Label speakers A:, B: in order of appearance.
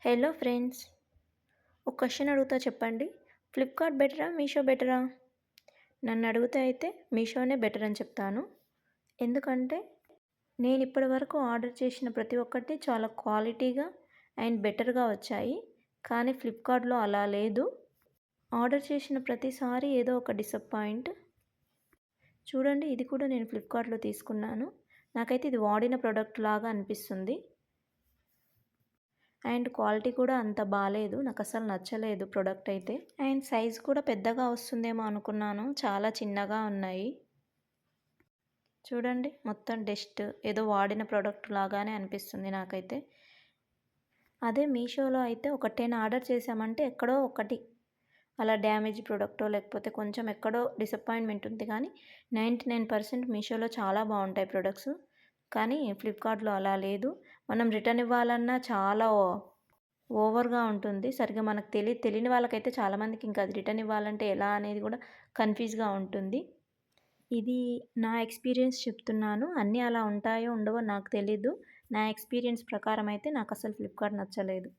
A: Hello friends, ఒక question అడుగుతా చెప్పండి. ఫ్లిప్‌కార్ట్ బెటరా? మీషో బెటరా? నన్ను అడిగితే అయితే మీషోనే బెటర్ అని చెప్తాను. ఎందుకంటే నేను ఇప్పటివరకు ఆర్డర్ చేసిన ప్రతి ఒక్కటి చాలా క్వాలిటీగా అండ్ బెటర్‌గా వచ్చాయి. కానీ ఫ్లిప్‌కార్ట్‌లో అలా లేదు. ఆర్డర్ చేసిన ప్రతిసారి ఏదో ఒక డిసప్పాయింట్. చూడండి, ఇది కూడా నేను ఫ్లిప్‌కార్ట్‌లో తీసుకున్నాను. నాకైతే ఇది వాడిన ప్రోడక్ట్ లాగా అనిపిస్తుంది. అండ్ క్వాలిటీ కూడా అంత బాలేదు. నాకసలు నచ్చలేదు ప్రోడక్ట్ అయితే. అండ్ సైజ్ కూడా పెద్దగా వస్తుందేమో అనుకున్నాను. చాలా చిన్నగా ఉన్నాయి. చూడండి, మొత్తం డస్ట్ ఏదో వాడిన ప్రోడక్ట్ లాగానే అనిపిస్తుంది నాకైతే. అదే మీషోలో అయితే ఒక 10 ఆర్డర్ చేశామంటే ఎక్కడో ఒకటి అలా డ్యామేజ్ ప్రోడక్టో లేకపోతే కొంచెం ఎక్కడో డిసప్పాయింట్మెంట్ ఉంది. కానీ 99% మీషోలో చాలా బాగుంటాయి ప్రొడక్ట్స్. కానీ ఫ్లిప్‌కార్ట్‌లో అలా లేదు. మనం రిటర్న్ ఇవ్వాలన్నా చాలా ఓవర్‌గా ఉంటుంది. సరిగ్గా మనకు తెలియని వాళ్ళకైతే చాలామందికి ఇంకా అది రిటర్న్ ఇవ్వాలంటే ఎలా అనేది కూడా కన్‌ఫ్యూజ్‌గా ఉంటుంది. ఇది నా ఎక్స్‌పీరియన్స్ చెప్తున్నాను. అన్నీ అలా ఉంటాయో ఉండవో నాకు తెలీదు. నా ఎక్స్‌పీరియన్స్ ప్రకారం అయితే నాకసలు ఫ్లిప్‌కార్ట్ నచ్చలేదు.